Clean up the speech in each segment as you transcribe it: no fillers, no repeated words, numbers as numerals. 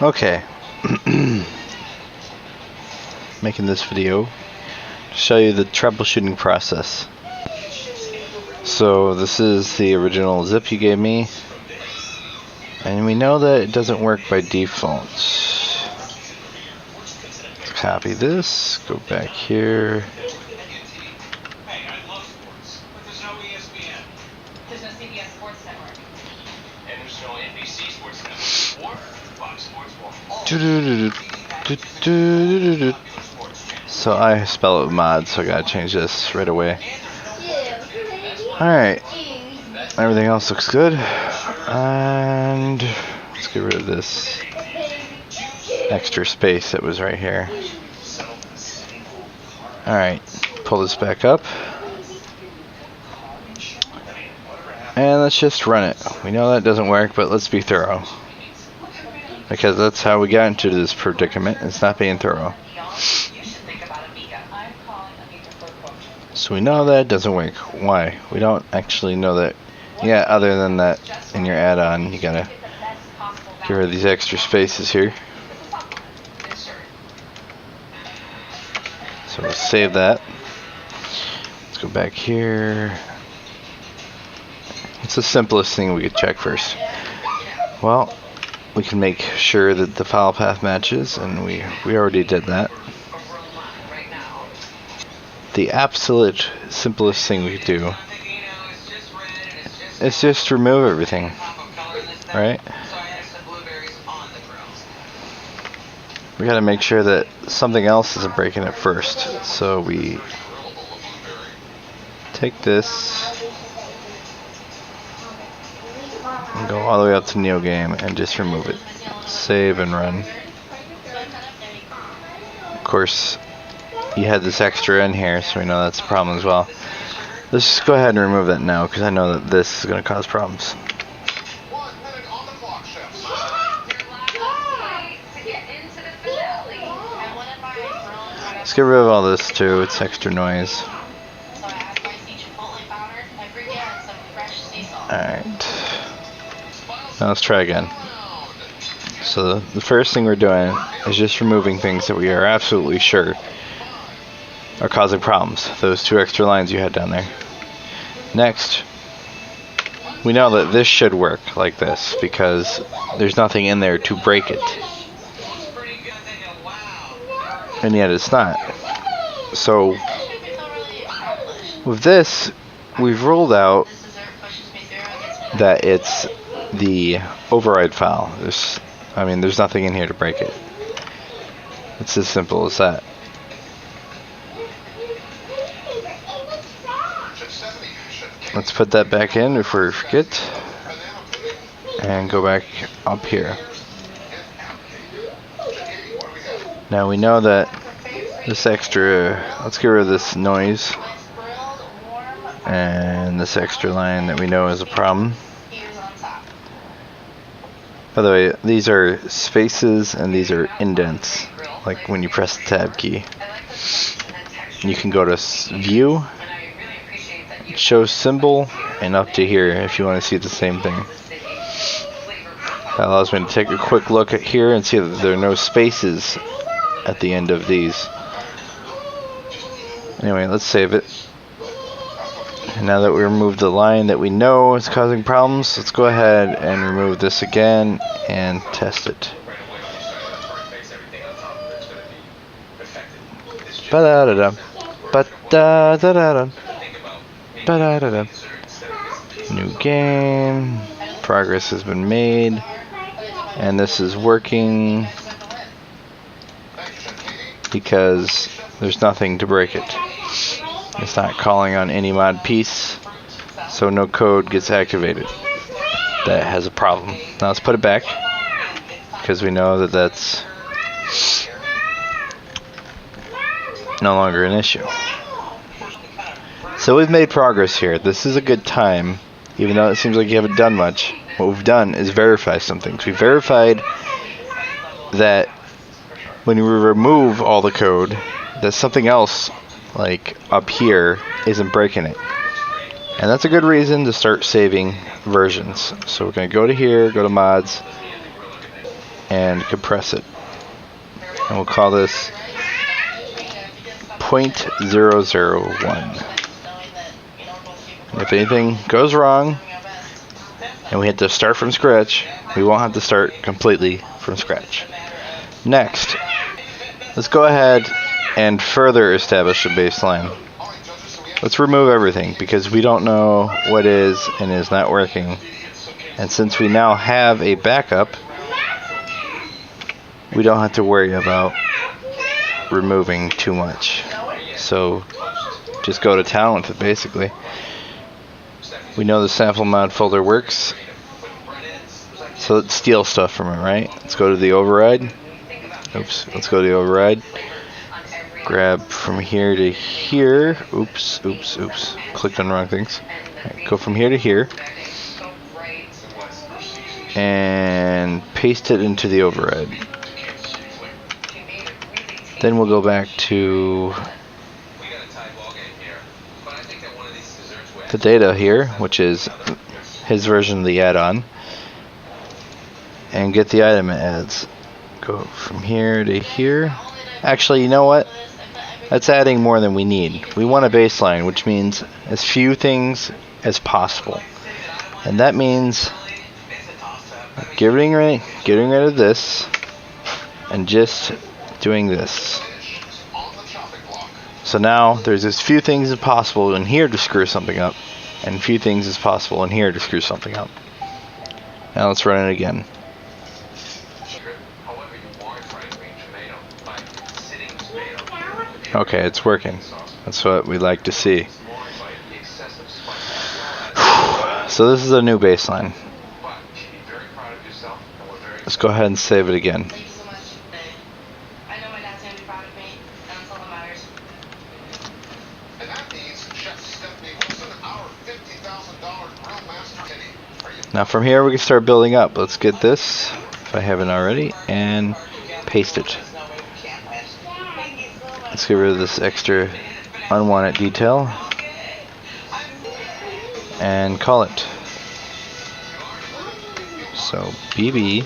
Okay, making this video to show you the troubleshooting process. So this is the original zip you gave me, and we know that it doesn't work by default. Let's copy this, go back here. So I spell it with mods, so I gotta change this right away. Alright, everything else looks good, and let's get rid of this extra space that was right here. Alright, pull this back up, and let's just run it. We know that doesn't work, but let's be thorough, because that's how we got into this predicament. It's not being thorough. So we know that it doesn't work. Why? We don't actually know that. Yeah, other than that, in your add-on, you gotta get rid of these extra spaces here. So we'll save that. Let's go back here. What's the simplest thing we could check first? Well, we can make sure that the file path matches, and we already did that. The absolute simplest thing we could do is just remove everything, right? We gotta make sure that something else isn't breaking it first. So we take this and go all the way up to NeoGame and just remove it. Save and run. Of course, you had this extra in here, so we know that's a problem as well. Let's just go ahead and remove that now, because I know that this is going to cause problems. Let's get rid of all this too, it's extra noise. Alright. Now let's try again. So the first thing we're doing is just removing things that we are absolutely sure are causing problems. Those two extra lines you had down there. Next, we know that this should work like this because there's nothing in there to break it. And yet it's not. So with this, we've ruled out that it's the override file. There's nothing in here to break it. It's as simple as that. Let's put that back in before we forget, and go back up here. Now we know that this extra, let's get rid of this noise and this extra line that we know is a problem. By the way, these are spaces and these are indents, like when you press the tab key. You can go to view, show symbol, and up to here if you want to see the same thing. That allows me to take a quick look at here and see that there are no spaces at the end of these. Anyway, let's save it. And now that we removed the line that we know is causing problems, let's go ahead and remove this again and test it. Ba-da-da-da. Ba-da-da-da-da. Ba-da-da-da. New game. Progress has been made. And this is working because there's nothing to break it. It's not calling on any mod piece, so no code gets activated. That has a problem. Now let's put it back, because we know that that's no longer an issue. So we've made progress here. This is a good time, even though it seems like you haven't done much. What we've done is verify some things. We verified that when we remove all the code, that something else, like up here, isn't breaking it. And that's a good reason to start saving versions. So we're going to go to here, go to mods, and compress it. And we'll call this 0.001. If anything goes wrong and we have to start from scratch, we won't have to start completely from scratch. Next, let's go ahead and further establish a baseline. Let's remove everything because we don't know what is and is not working. And since we now have a backup, we don't have to worry about removing too much. So just go to town with it basically. We know the sample mod folder works. So let's steal stuff from it, right? Let's go to the override. Oops, let's go to the override. Grab from here to here. Oops. Clicked on the wrong things. Right, go from here to here. And paste it into the override. Then we'll go back to the data here, which is his version of the add-on, and get the item it adds. Go from here to here. Actually, you know what? That's adding more than we need. We want a baseline, which means as few things as possible. And that means getting rid of this and just doing this. So now there's as few things as possible in here to screw something up, and few things as possible in here to screw something up. Now let's run it again. Okay, it's working. That's what we like to see. So this is a new baseline. Let's go ahead and save it again. Now from here we can start building up. Let's get this, if I haven't already, and paste it. Let's get rid of this extra unwanted detail and call it. So BB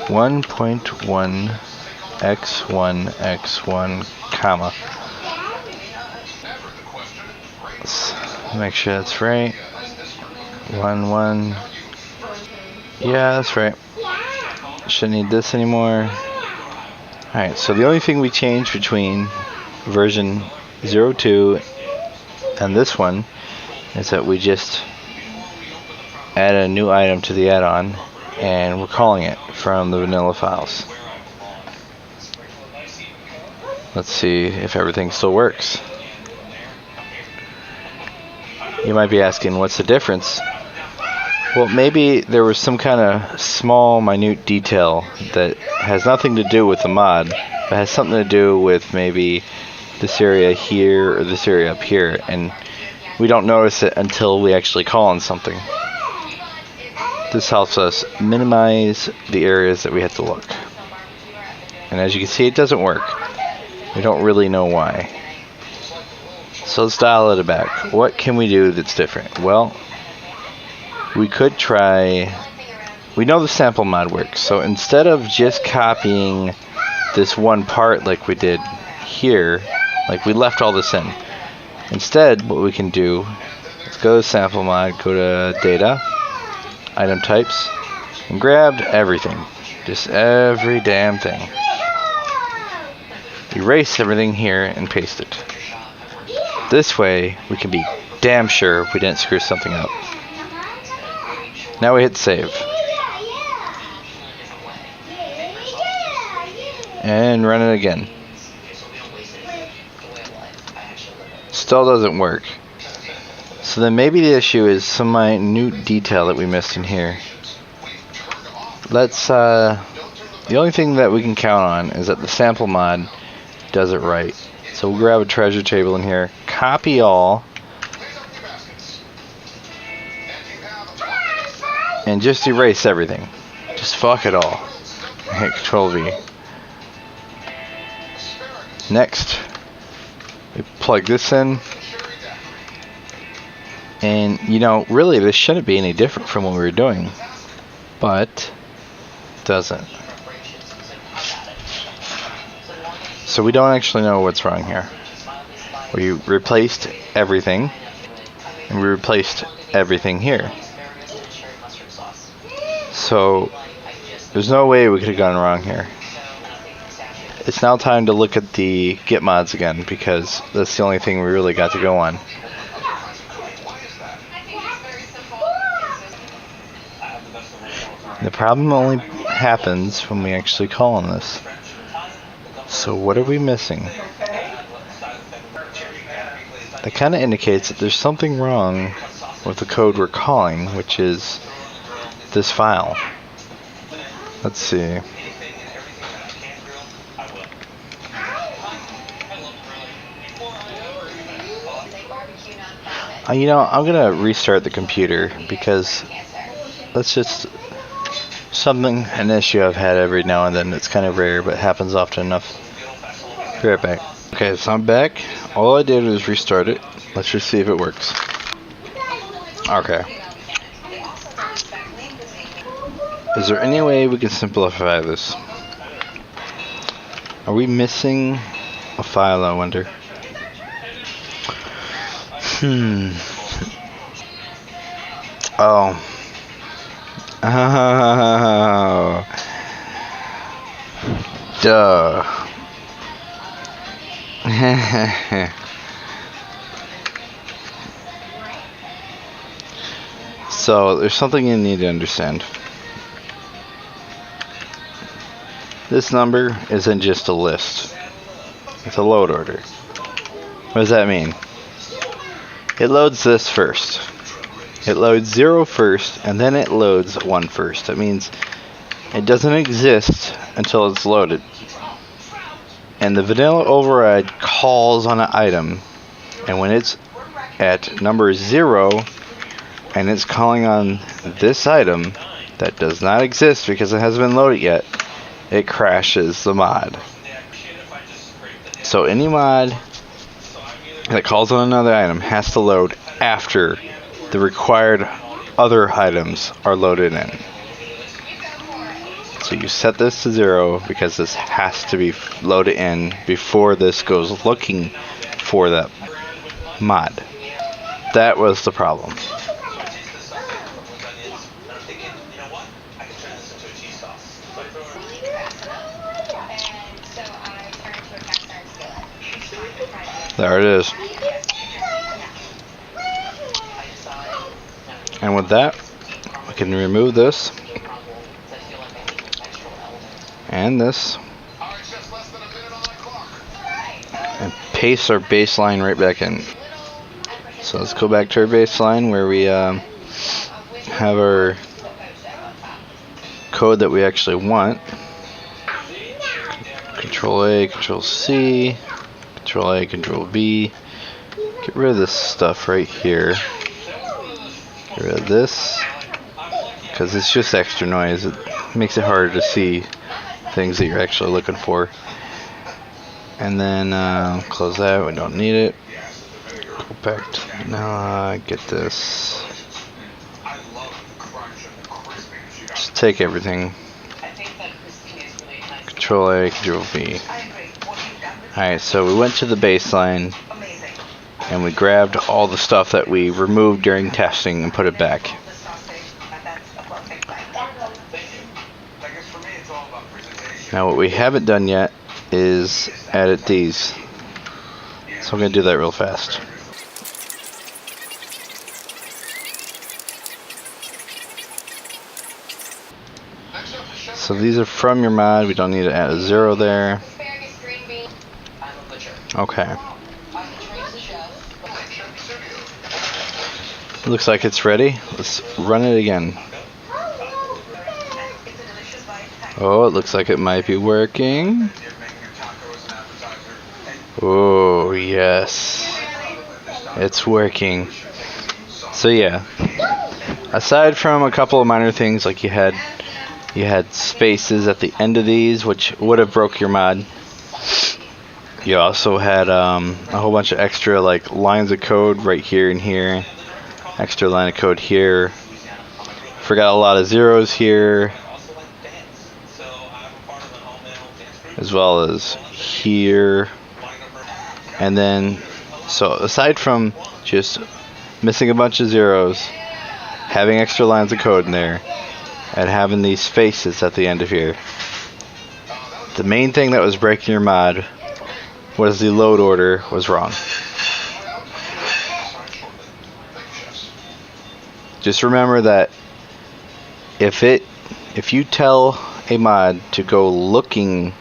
1.1 x1 x1 comma. Let's make sure that's right. 1 Yeah, that's right. Shouldn't need this anymore. Alright, so the only thing we changed between version 02 and this one is that we just added a new item to the add-on and we're calling it from the vanilla files. Let's see if everything still works. You might be asking, what's the difference? Well, maybe there was some kind of small, minute detail that has nothing to do with the mod, but has something to do with maybe this area here or this area up here, and we don't notice it until we actually call on something. This helps us minimize the areas that we have to look. And as you can see, it doesn't work. We don't really know why. So let's dial it back. What can we do that's different? Well, we could try, we know the sample mod works, so instead of just copying this one part like we did here, like we left all this in, instead what we can do, let's go to sample mod, go to data, item types, and grab everything, just every damn thing. Erase everything here and paste it. This way we can be damn sure we didn't screw something up. Now we hit save. And run it again. Still doesn't work. So then maybe the issue is some minute detail that we missed in here. Let's, the only thing that we can count on is that the sample mod does it right. So we'll grab a treasure table in here, copy all, and just erase everything. Just fuck it all. Hit Control V. Next, we plug this in. And, you know, really this shouldn't be any different from what we were doing. But doesn't. So we don't actually know what's wrong here. We replaced everything, and we replaced everything here. So there's no way we could have gone wrong here. It's now time to look at the Git mods again, because that's the only thing we really got to go on. The problem only happens when we actually call on this. So what are we missing? That kind of indicates that there's something wrong with the code we're calling, which is this file. Let's see. You know, I'm gonna restart the computer because that's just an issue I've had every now and then. It's kind of rare, but happens often enough. Be right back. Okay, so I'm back. All I did was restart it. Let's just see if it works. Okay. Is there any way we can simplify this? Are we missing a file, I wonder? Oh. Oh. Duh. So, there's something you need to understand. This number isn't just a list. It's a load order. What does that mean? It loads this first. It loads 0 first, and then it loads 1 first. That means it doesn't exist until it's loaded. And the vanilla override calls on an item, and when it's at number 0, and it's calling on this item that does not exist because it hasn't been loaded yet, it crashes the mod. So any mod that calls on another item has to load after the required other items are loaded in. So you set this to 0 because this has to be loaded in before this goes looking for that mod. That was the problem. There it is. And with that, we can remove this and this and paste our baseline right back in. So let's go back to our baseline where we have our code that we actually want. Control A, Control C, Control A, Control V. Get rid of this stuff right here. Get rid of this because it's just extra noise. It makes it harder to see things that you're actually looking for. And then close that. We don't need it. Go back to get this. Just take everything. Control A, Control V. Alright, so we went to the baseline and we grabbed all the stuff that we removed during testing and put it back. Now what we haven't done yet is added these. So I'm going to do that real fast. So these are from your mod. We don't need to add a 0 there. Okay. Looks like it's ready. Let's run it again. Oh, it looks like it might be working. Oh, yes. It's working. So yeah. Aside from a couple of minor things like you had spaces at the end of these which would have broke your mod. You also had a whole bunch of extra like lines of code right here and here. Extra line of code here. Forgot a lot of zeros here. as well as here. And then, so aside from just missing a bunch of zeros, having extra lines of code in there, and having these faces at the end of here, the main thing that was breaking your mod was the load order was wrong. Just remember that if you tell a mod to go looking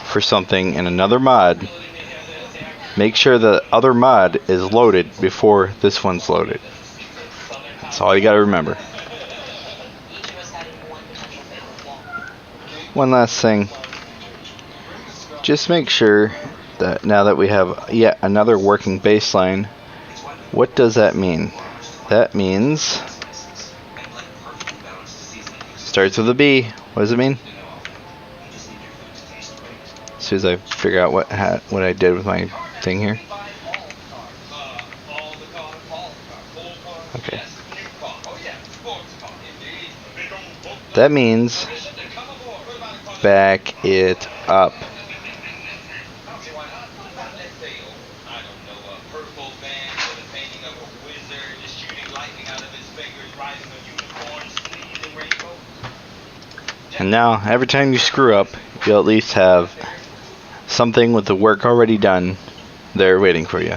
for something in another mod, make sure the other mod is loaded before this one's loaded. That's all you gotta remember. One last thing. Just make sure that now that we have yet another working baseline, what does that mean? That means starts with a B. What does it mean? As soon as I figure out what I did with my thing here. Okay. That means back it up. And now, every time you screw up, you'll at least have something with the work already done there waiting for you.